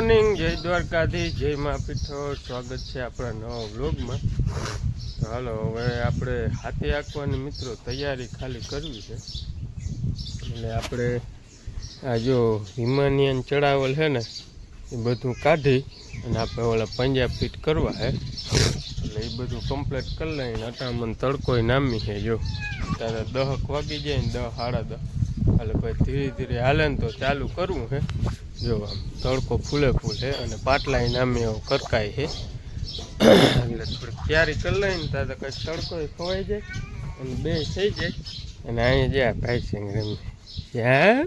Morning, જય દ્વારકાધીશ, જય મા પીઠોળ. સ્વાગત છે આપણા નવા વ્લોગમાં. તો હાલો હવે આપણે હાથી આંકવાની મિત્રો તૈયારી ખાલી કરવી છે. એટલે આપણે આ જો હિમાનિયન ચડાવેલ છે ને એ બધું કાઢી અને આપણે ઓલા પંજાબ ફીટ કરવા છે. એટલે એ બધું કમ્પ્લીટ કરી લઈને અટામણ તડકોય નામી છે. જો ત્યારે 10 વાગી જાય ને 10 સાડા 10 એટલે ભાઈ ધીરે ધીરે હાલે ને તો ચાલુ કરવું છે. જો આમ તડકો ફૂલે ફૂલ છે અને પાટલા નામે કરકાય છે. એટલે થોડીક તૈયારી કરી લઈને ત્યારે કંઈક તડકો ખવાઈ જાય અને બે થઈ જાય. અને અહીંયા જ્યાં ભાઈ સિંગ રમી ત્યાં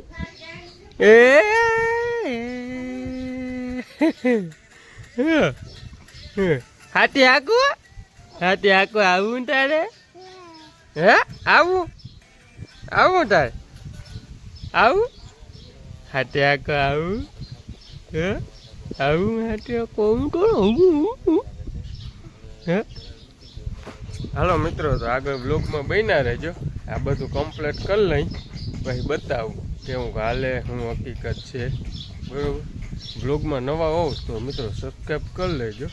હાથી આકું આવું તારે હે આવું તારે આવું હાથે આકો આવું હે આવું હાથે કોણ હે. હાલો મિત્રો, તો આગળ બ્લોગમાં બન્યા રહેજો. આ બધું કમ્પ્લીટ કરી લઈ પછી બતાવું કેવું હાલે શું હકીકત છે. બરાબર, બ્લોગમાં નવા હોવ તો મિત્રો સબસ્ક્રાઈબ કરી લેજો.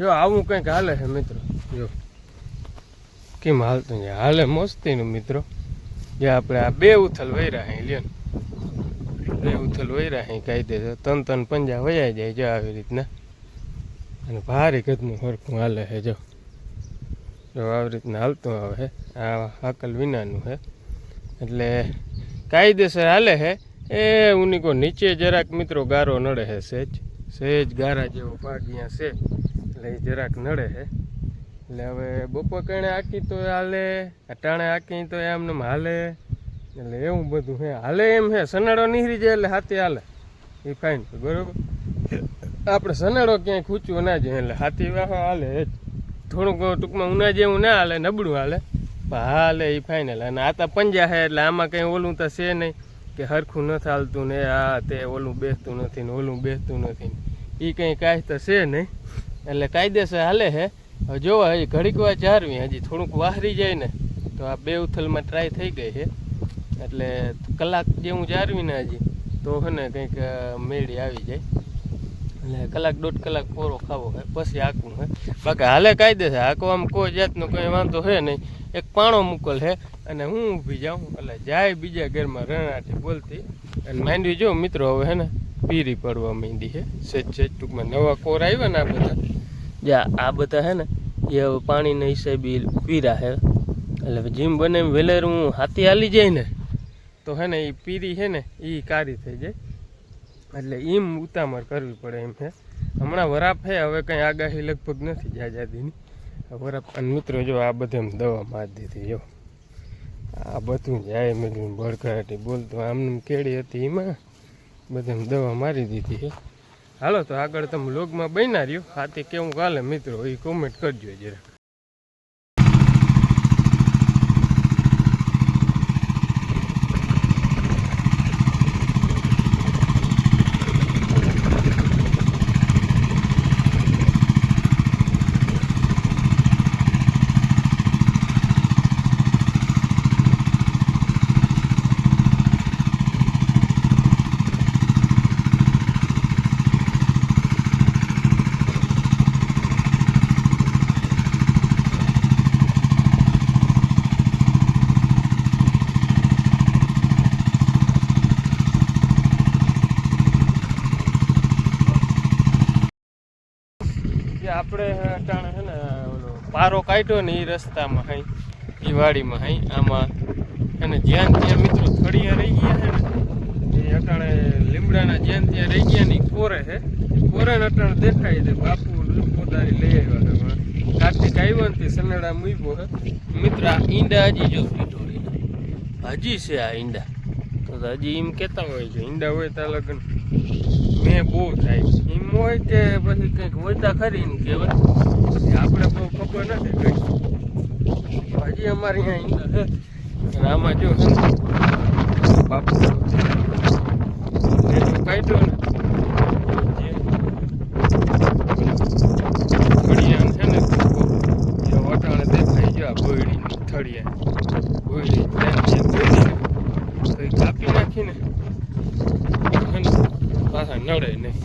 જો આવું કંઈક હાલે છે મિત્રો. જો કેમ હાલતું છે, હાલે મસ્તીનું મિત્રો. જે આપણે આ બે ઉથલ વૈરા હે લ્યો, બે ઉથલ વૈરા હે કાયદેસર તન પંજા વયા જાય જો આવી રીતના. અને ભારે કદનું હરખું હાલે છે. જો આવી રીતના હાલતું આવે છે. આ હાકલ વિનાનું છે એટલે કાયદેસર હાલે છે. એ ઉનીકો નીચે જરાક મિત્રો ગારો નડે છે, સહેજ ગારા જેવો ભાગ અહીંયા છે એટલે એ જરાક નડે છે. એટલે હવે બપોર કણે આંકી તો હાલે, અટાણે આંકી તો એમને હાલે. એટલે એવું બધું હે, હાલે એમ હે. સનાડો નીકળી જાય એટલે હાથી હાલે એ ફાઇન, બરાબર. આપણે સનાડો ક્યાંય ખૂંચવું ના જાય એટલે હાથી વાહ હાલે. થોડુંક ટૂંકમાં ઉના જેવું ના હાલે, નબળું હાલે પણ હાલે એ ફાઇનલ. અને આ તો પંજા છે એટલે આમાં કંઈ ઓલું તો છે નહીં કે હરખું નથી હાલતું ને આ તે ઓલું બેસતું નથી ને ઓલું બેસતું નથી, એ કંઈ કાંઈ તો છે નહીં. એટલે કાયદેસર હાલે છે. હવે જોવા હજી ઘડીક વાર જાળવી, હજી થોડુંક વાહરી જાય ને તો આ બે ઉથલમાં ટ્રાય થઈ ગઈ છે. એટલે કલાક જેવું જાળવીને હજી તો છે ને કંઈક મેળી આવી જાય. એટલે કલાક 1.5 કલાક પોરો ખાવો હોય પછી હાંકવું હોય. બાકી હાલે કાયદેસર હાંકવામાં કોઈ જાતનો કંઈ વાંધો છે નહીં. એક પાણો મૂકેલ છે અને હું ઊભી જાઉં એટલે જાય બીજા ઘરમાં રણાટી બોલતી. અને માંડવી જો મિત્રો હવે છે ને પીરી પડવા માંડી છે. સેજ ટૂંકમાં નવા કોર આવ્યા ને આ બધા, જ્યાં આ બધા છે ને એ હવે પાણીના હિસાબે પીરા છે. એટલે જીમ બને એમ વેલેરું હાથી હાલી જાય ને તો હે ને એ પીરી છે ને એ કારી થઈ જાય. એટલે એમ ઉતામળ કરવી પડે એમ છે. હમણાં વરાપ છે, હવે કંઈ આગાહી લગભગ નથી જાજાદીની વરાપ. અને મિત્રો જો આ બધે દવા મારી દીધી. જો આ બધું જાય મેં ભડકાટી બોલતો આમ કેળી હતી એમાં બધાને દવા મારી દીધી છે. હાલો તો આગળ તમે લોગમાં બન્યા રહ્યો. હાથી કેવું કાલે મિત્રો એ કોમેન્ટ કરજો જરા. આપણે અટાણે છે ને ઓલો પારો કાઢ્યો ને એ રસ્તામાં હાઈ એ વાડીમાં હાઈ આમાં અને જ્યાં ત્યાં મિત્રો થળિયા રહી ગયા છે ને એ અટાણે લીમડાના જ્યાં ત્યાં રહી ગયા ને એ કોરે છે. કોરેને અટાણે દેખાય છે. બાપુ પોતાની લઈ આવ્યા છે. કાર્તિક આવ્યો ને તે સનેડા મૂક્યો છે મિત્ર. આ ઈંડા હજી જો ઢોળીને હજી છે આ ઈંડા. તો હજી એમ કહેતા હોય છે ઈંડા હોય ત્યાં લગન મેં બહુ થાય એમ હોય કે પછી કંઈક વધતા ખરી ને કહેવાય. આપણે બહુ ખબર નથી કઈ. હજી અમારે અહીંયા ઈંડા છે અને આમાં જો છે ને બાપુ કાઢ્યો ને થળિયા છે ને એ વટાણે દેખાય જો આ બોયડી થળિયા બોયડી તો એ કાપી નાખીને પાછા નડે નહીં.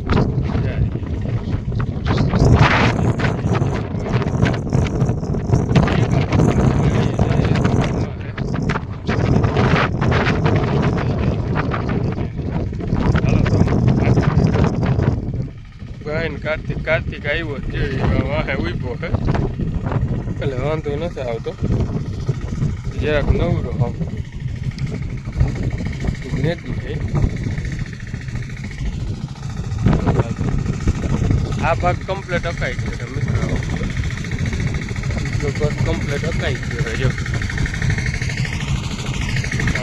કાર્તિક આવ્યો જે વાહે ઉભો હે એટલે વાંધો નથી આવતો. જરાક નવરો આવ નેતી થઈ. આ ભાગ કમ્પ્લીટ અકાઈ ગયો છે મિત્રો. બીજો ભાગ કમ્પ્લીટ અકાઈ ગયો છે જો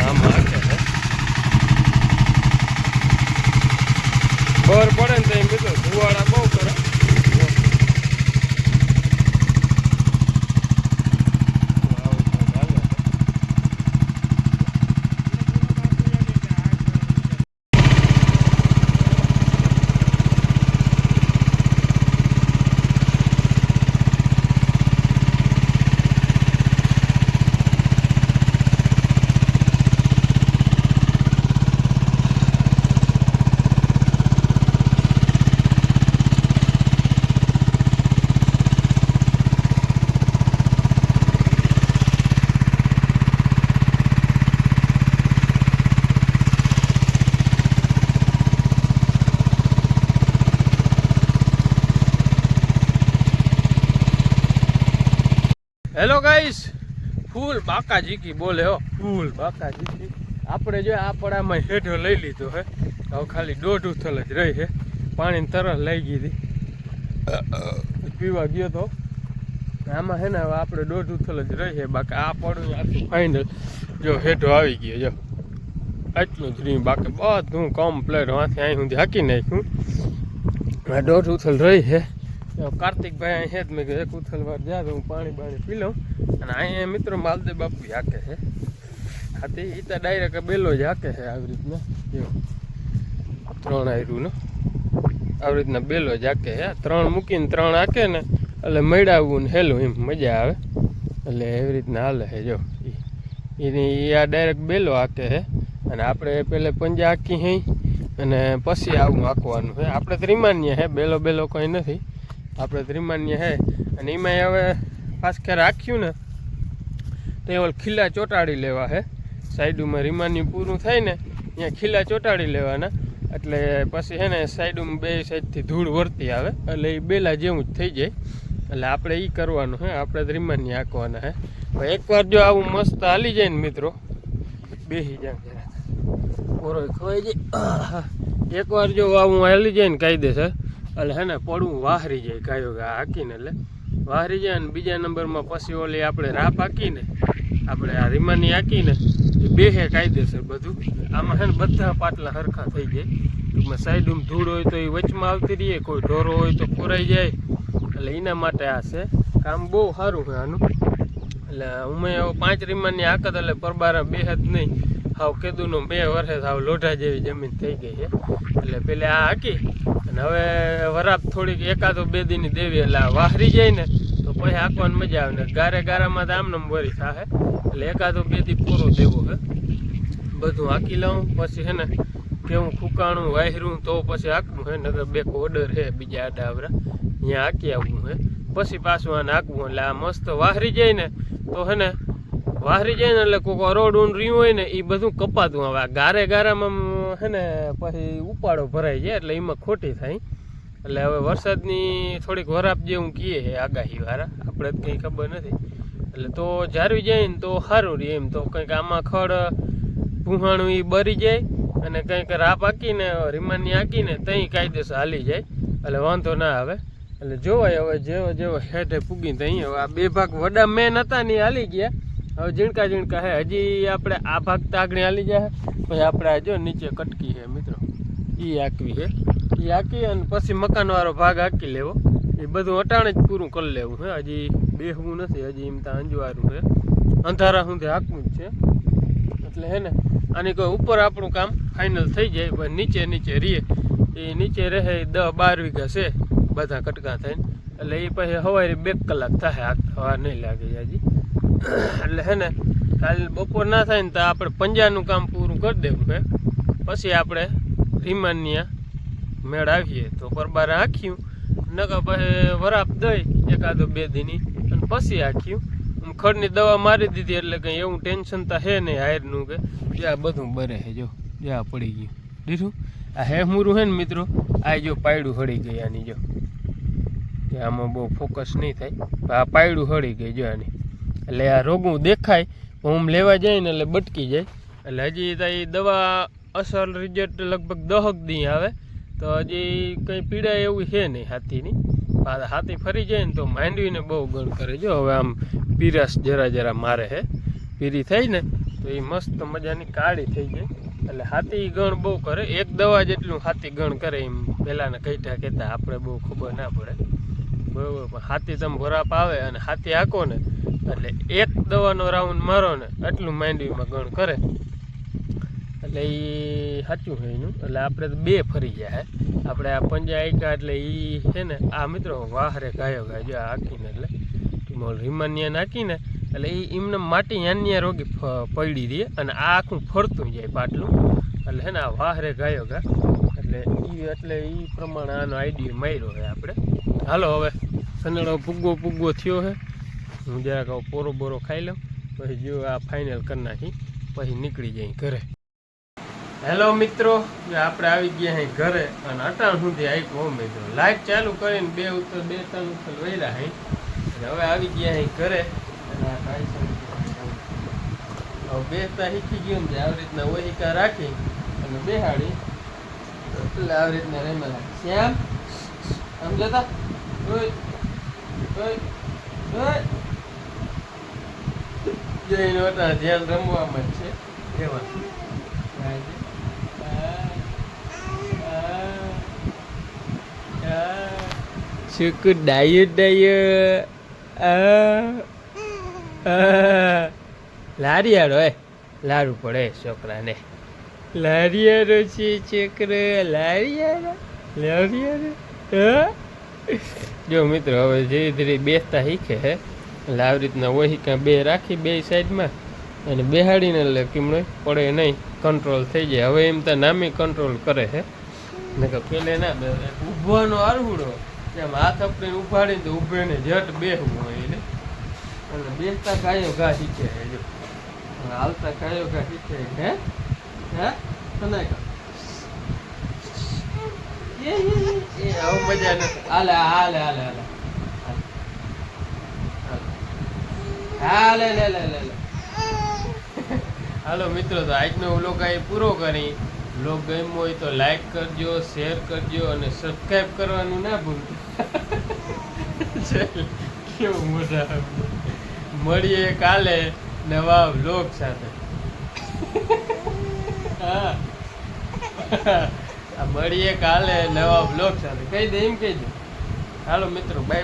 આમાં આખે છે. ખબર પડે ને તો એમ મિત્રો ધુવાડા બહુ કરે. હેલો ગાઈસ, ફૂલ બાકાજી કી બોલે હો, ફૂલ બાકાજી કી. આપણે જો આ પડામાં હેઠો લઈ લીધો હે. હવે ખાલી 1.5 ઉથલ જ રહી છે. પાણીની તરસ લઈ ગઈ હતી પીવા ગયો તો. આમાં હે ને હવે આપણે 1.5 ઉથલ જ રહી છે. બાકી આ પડું આખું ફાઇનલ જો હેઠો આવી ગયો જો એટલું જ રહ્યું. બાકી બધું કમ્પ્લેટ વાંથી અહીં સુધી હાકી નાખ્યું. 1.5 ઉથલ રહી છે. કાર્તિકભાઈ અહીં છે જ મેં એક ઉથલ વાર જ્યાં હું પાણી પી લઉં. અને અહીંયા મિત્રો માલદેવ બાપુ હાકે છે. હાથી એ તો ડાયરેક્ટ બેલો જ હાકે છે આવી રીતના. જો 3 આયરુંનો આવી રીતના બેલો જ હાકે છે. 3 મૂકીને 3 હાકે ને એટલે મેળાવવું ને હેલું એમ મજા આવે. એટલે એવી રીતના હાલે છે જો એ આ ડાયરેક્ટ બેલો હાકે છે. અને આપણે પહેલે પંજા હાકી હઈ અને પછી આવું હાંકવાનું છે. આપણે ત્રિમાન્ય છે, બેલો કંઈ નથી. આપણે ત્રિમાન્ય છે. અને એમાં હવે પાછ ક્યારે રાખ્યું ને તો એ ખીલા ચોંટાડી લેવા છે. સાઈડમાં રીમાન્યુ પૂરું થાય ને ત્યાં ખીલા ચોંટાડી લેવાના. એટલે પછી છે ને સાઈડમાં 2 સાઈડથી ધૂળ વરતી આવે એટલે એ બેલા જેવું જ થઈ જાય. એટલે આપણે એ કરવાનું છે. આપણે ત્રિમાન્ય હાંકવાના છે. એકવાર જો આવું મસ્ત હાલી જાય ને મિત્રો, બેસી જાય જરા પોરો ખવાઈ જાય. એકવાર જો આવું હાલી જાય ને કાયદેસર એટલે હે ને પડવું વાહરી જાય ગાયો હાકીને. એટલે વાહરી જાય ને બીજા નંબરમાં પછી ઓલી આપણે રાપ હાકીને આપણે આ રીમાની હાકીને એ બેહે કાયદેસર બધું. આમાં છે ને બધા પાટલા સરખા થઈ જાય. ટૂંકમાં સાઈડમાં ધૂળ હોય તો એ વચમાં આવતી રહીએ, કોઈ ઢોરો હોય તો ખોરાઈ જાય. એટલે એના માટે આ છે કામ બહુ સારું છે આનું. એટલે અમે 5 રીમાની હાકત એટલે પરબારા બેહ જ નહીં. હાવ કેદુનો 2 વર્ષે હાવ લોઢા જેવી જમીન થઈ ગઈ છે. એટલે પેલે આ હાકી અને હવે વરાપ થોડીક એકાદો 2 દીની દેવી એટલે વાહરી જાય ને તો પછી હાંકવાની મજા આવે ને ગારામાં તો આમને વરી થાય. એટલે એકાદો 2 દી પૂરો દેવો છે. બધું હાંકી લઉં પછી છે ને કેવું ફૂકાણું વાહરું તો પછી હાંકવું છે. નગર 2 ઓર્ડર છે બીજા આડા આવરા અહીંયા હાંકી આવવું છે પછી પાછું આને હાંકવું. એટલે આ મસ્ત વાહરી જાય ને તો છે ને વાહરી જાય ને એટલે કોઈક અરોડ ઊંડ રહ્યું હોય ને એ બધું કપાતું. હવે ગારામાં છે ને પછી ઉપાડો ભરાઈ જાય એટલે એમાં ખોટી થાય. એટલે હવે વરસાદની થોડીક વરાપ જેવું કહીએ છે આગાહીવાળા, આપણે જ કંઈ ખબર નથી. એટલે તો જારવી જાય ને તો સારું રહે એમ. તો કંઈક આમાં ખડ ભૂહાણું એ બરી જાય અને કંઈક રાપ હાકીને રીમાની હાકીને ત્યાં કાયદેસર હાલી જાય એટલે વાંધો ના આવે. એટલે જોવાય હવે જેવો હેઠે પૂગી ત્યાં હવે આ 2 ભાગ વડા મેન હતા ને હાલી ગયા. હવે ઝીણકા હે હજી આપણે આ ભાગ તો આગળ હાલી જાય. પછી આપણે જો નીચે કટકી છે મિત્રો એ હાંકવી છે. એ હાંકી અને પછી મકાનવાળો ભાગ હાંકી લેવો. એ બધું અટાણે જ પૂરું કરી લેવું છે. હજી બેહવું નથી. હજી એમ તો અંજવારું છે, અંધારા સુધી હાંકવું જ છે. એટલે હે ને આની કોઈ ઉપર આપણું કામ ફાઇનલ થઈ જાય. પણ નીચે રહીએ એ નીચે રહે 10-12 વીઘા છે બધા કટકા થઈને. એટલે એ પછી સવારે 2 કલાક થાય હવા નહીં લાગે હજી. એટલે હે ને કાલે બપોર ના થાય ને તો આપણે પંજાનું કામ પૂરું કરી દેવું છે. પછી આપણે રીમાનિયા મેળ આવીએ તો પરબારા હાંક્યું નકર પછી વરાપ દઈ એકાદો 2 દીની અને પછી હાંક્યું. ખડની દવા મારી દીધી એટલે કંઈ એવું ટેન્શન તો હે નહીં હાયરનું કે જ્યાં બધું બરે છે. જો જ્યાં પડી ગયું દીધું આ હેમુરું છે ને મિત્રો. આ જો પાયડું હળી ગઈ આની. જો આમાં બહુ ફોકસ નહીં થાય. આ પાયડું હળી ગઈ જો આની. એટલે આ રોગું દેખાય હું લેવા જાય ને એટલે બટકી જાય. એટલે હજી તો એ દવા અસર રિઝલ્ટ લગભગ 10 દી આવે તો હજી કંઈ પીડા એવું છે નહીં હાથીની. હાથી ફરી જાય ને તો માંડવીને બહુ ગણ કરે. જો હવે આમ પીરાશ જરા મારે છે. પીરી થઈ ને તો એ મસ્ત મજાની કાળી થઈ જાય. એટલે હાથી ગણ બહુ કરે. 1 દવા જેટલું હાથી ગણ કરે એમ પહેલાંના કહેતા આપણે બહુ ખબર ના પડે બરાબર. પણ હાથી તમે વરાપ આવે અને હાથી હાંકો ને એટલે 1 દવાનો રાઉન્ડ મારો ને એટલું માંડવીમાં ગણ કરે. એટલે એ સાચું છે એનું. એટલે આપણે તો 2 ફરી જાય. આપણે આ પંજા આક્યા એટલે એ છે ને આ મિત્રો વાહરે ગાયો જો હાંકીને એટલે રીમાનિયા નાખીને એટલે એ એમને માટી યાન્યા રોગી પડી રહે અને આ આખું ફરતું જાય પાટલું. એટલે છે ને આ વાહરે ગાયો એટલે એ પ્રમાણે આનો આઈડિયા માર્યો છે આપણે. હાલો હવે સનેડો પૂગો થયો છે. હું જરાક પોરો ખાઈ લઉં પછી જો આ ફાઇનલ કરી નાખી પછી નીકળી જાય ઘરે. હેલો મિત્રો, આપણે આવી ગયા અહીં ઘરે અને અટાણ સુધી આપ્યું મિત્રો. લાઇટ ચાલુ કરીને 2 ઉથલ વહેલા અહીં અને હવે આવી ગયા અહીં ઘરે. હવે બેસતા શીખી ગયું ને આવી રીતના ઓહિકા રાખી અને બેહાડી એટલે આવી રીતના રેમેલા શ્યામ આમ જતા જઈને ઓટા ધ્યાન રમવામાં જ છે એવા. સુકુ લારિયાળો લારું પડે છોકરાને. લારિયાળો છે છોકરો લારિયાળો. જો મિત્રો હવે ધીરે ધીરે બેસતા શીખે છે. એટલે આવી રીતના ઓહિકા 2 રાખી 2 સાઈડમાં અને બેહાડીને એટલે કેમનો પડે નહીં, કંટ્રોલ થઈ જાય. હવે એમ તો નામે કંટ્રોલ કરે છે ને કે પેલે ના ઊભવાનો આરવડો એમ હાથ આપણે ઉપાડીને તો ઊભે ને જટ બેસવું હોય એટલે. અને બેસતા ગાયો ઘા શીખે છે. જો હાલતા ગાયો ઘા શીખે હે આવું મજા નથી. હાલે હાલો મિત્રો, તો આજનો વ્લોગ અહીં પૂરો કરી. વ્લોગ ગમ્યો હોય તો લાઈક કરજો, શેર કરજો અને સબસ્ક્રાઈબ કરવાનું ના ભૂલજો. કેવું મજા આવે. મળીએ કાલે નવા વ્લોગ સાથે. હા મળીએ કાલે નવા વ્લોગ સાથે. કહી દે એમ કહી દે. હાલો મિત્રો બાય.